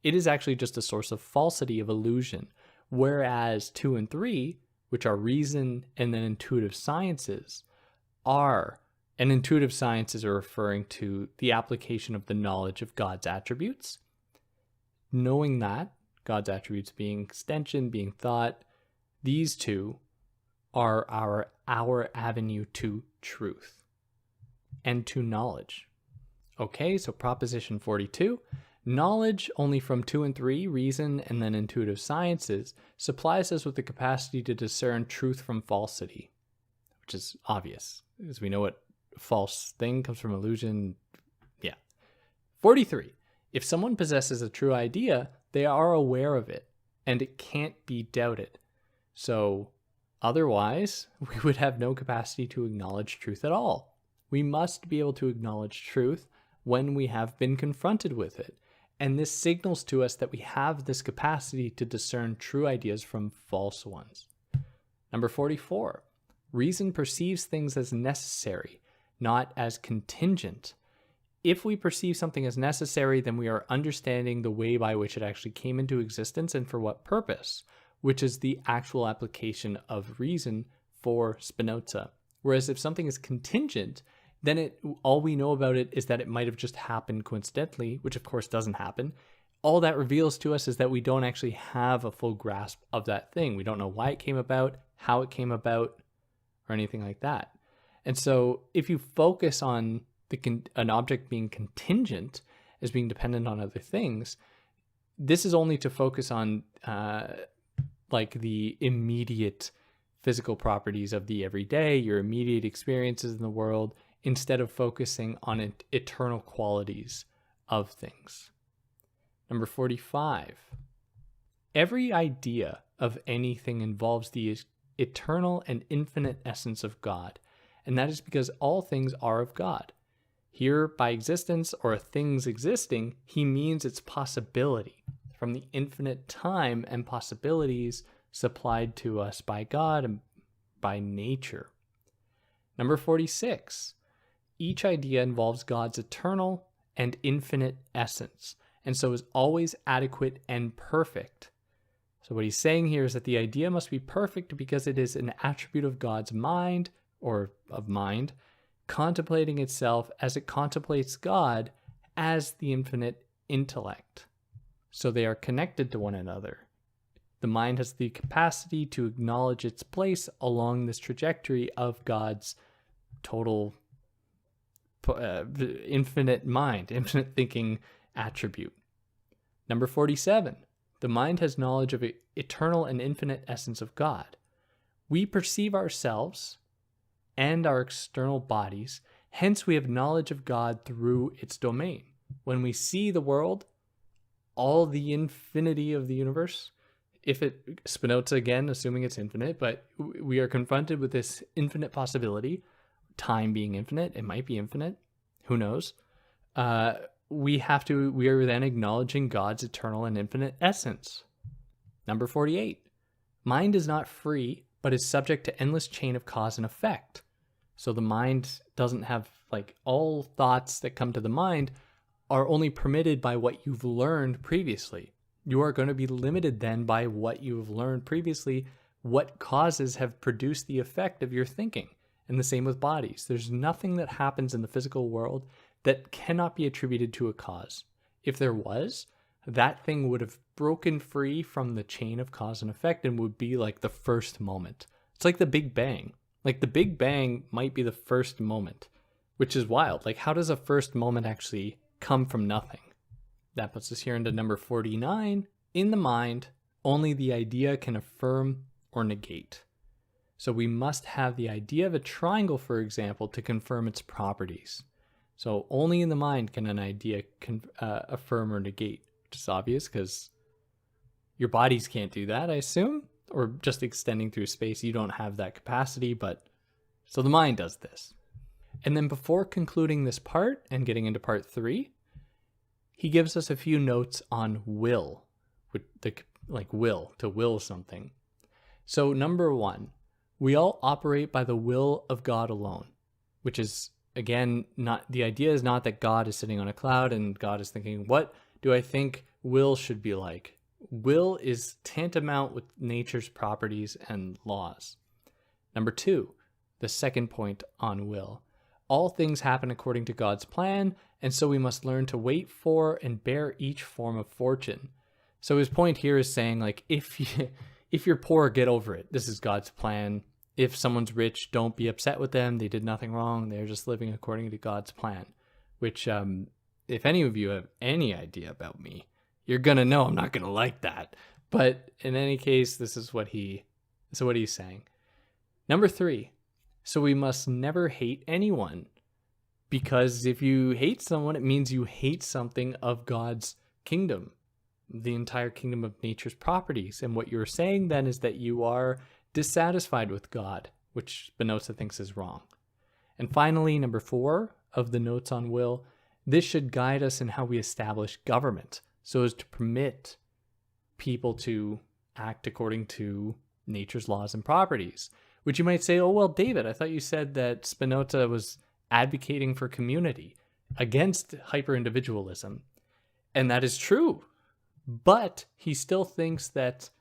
It is actually just a source of falsity, of illusion, whereas 2 and 3, which are reason and then intuitive sciences, and intuitive sciences are referring to the application of the knowledge of God's attributes. Knowing that, God's attributes being extension, being thought, these two are our avenue to truth and to knowledge. Okay, so Proposition 42, knowledge only from 2 and 3, reason and then intuitive sciences, supplies us with the capacity to discern truth from falsity, which is obvious, because we know what false thing comes from illusion. Yeah. 43, if someone possesses a true idea, they are aware of it, and it can't be doubted. So otherwise, we would have no capacity to acknowledge truth at all. We must be able to acknowledge truth when we have been confronted with it. And this signals to us that we have this capacity to discern true ideas from false ones. Number 44, reason perceives things as necessary, not as contingent. If we perceive something as necessary, then we are understanding the way by which it actually came into existence and for what purpose, which is the actual application of reason for Spinoza. Whereas if something is contingent, then all we know about it is that it might have just happened coincidentally, which of course doesn't happen. All that reveals to us is that we don't actually have a full grasp of that thing. We don't know why it came about, how it came about, or anything like that. And so if you focus on an object being contingent as being dependent on other things, this is only to focus on like the immediate physical properties of the everyday, your immediate experiences in the world, instead of focusing on eternal qualities of things. Number 45, every idea of anything involves the eternal and infinite essence of God, and that is because all things are of God. Here, by existence or a thing's existing, he means its possibility from the infinite time and possibilities supplied to us by God and by nature. Number 46, each idea involves God's eternal and infinite essence, and so is always adequate and perfect. So what he's saying here is that the idea must be perfect because it is an attribute of God's mind, or of mind, contemplating itself as it contemplates God as the infinite intellect. So they are connected to one another. The mind has the capacity to acknowledge its place along this trajectory of God's total infinite mind, infinite thinking attribute. Number 47, the mind has knowledge of the eternal and infinite essence of God. We perceive ourselves and our external bodies, hence we have knowledge of God through its domain. When we see the world, all the infinity of the universe, Spinoza again, assuming it's infinite, but we are confronted with this infinite possibility, time being infinite, it might be infinite, who knows? We are then acknowledging God's eternal and infinite essence. Number 48, mind is not free, but is subject to endless chain of cause and effect. So the mind doesn't have, all thoughts that come to the mind are only permitted by what you've learned previously. You are going to be limited then by what you've learned previously, what causes have produced the effect of your thinking. And the same with bodies. There's nothing that happens in the physical world that cannot be attributed to a cause. If there was, that thing would have broken free from the chain of cause and effect and would be like the first moment. It's like the Big Bang. The Big Bang might be the first moment, which is wild. How does a first moment actually come from nothing? That puts us here into number 49. In the mind, only the idea can affirm or negate. So we must have the idea of a triangle, for example, to confirm its properties. So only in the mind can an idea affirm or negate, which is obvious because your bodies can't do that, I assume, or just extending through space. You don't have that capacity, but so the mind does this. And then before concluding this part and getting into part 3, he gives us a few notes on will, will, to will something. So number 1, we all operate by the will of God alone, which is, again, the idea is not that God is sitting on a cloud and God is thinking, what do I think will should be like? Will is tantamount with nature's properties and laws. Number 2, the second point on will. All things happen according to God's plan, and so we must learn to wait for and bear each form of fortune. So his point here is saying, if you're poor, get over it. This is God's plan. If someone's rich, don't be upset with them. They did nothing wrong. They're just living according to God's plan, which, if any of you have any idea about me, you're going to know I'm not going to like that. But in any case, this is what he's saying. Number 3, so we must never hate anyone, because if you hate someone, it means you hate something of God's kingdom, the entire kingdom of nature's properties. And what you're saying then is that you are dissatisfied with God, which Spinoza thinks is wrong. And finally, number 4 of the notes on will, this should guide us in how we establish government, so as to permit people to act according to nature's laws and properties. Which you might say, oh, well, David, I thought you said that Spinoza was advocating for community against hyper-individualism. And that is true. But he still thinks that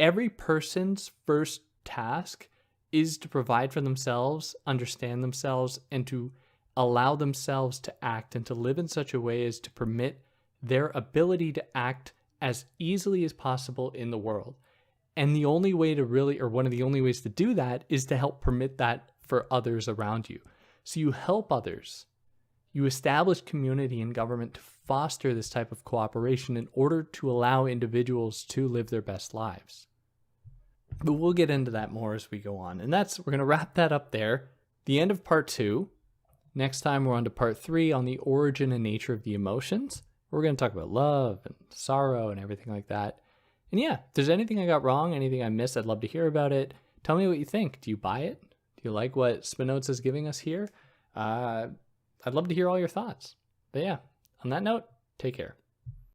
every person's first task is to provide for themselves, understand themselves, and to allow themselves to act and to live in such a way as to permit their ability to act as easily as possible in the world. And the only way to one of the only ways to do that is to help permit that for others around you. So you help others. You establish community and government to foster this type of cooperation in order to allow individuals to live their best lives. But we'll get into that more as we go on. And we're going to wrap that up there. The end of part 2. Next time we're on to part 3 on the origin and nature of the emotions. We're going to talk about love and sorrow and everything like that. And yeah, if there's anything I got wrong, anything I missed, I'd love to hear about it. Tell me what you think. Do you buy it? Do you like what Spinoza is giving us here, I'd love to hear all your thoughts. But yeah, on that note, take care.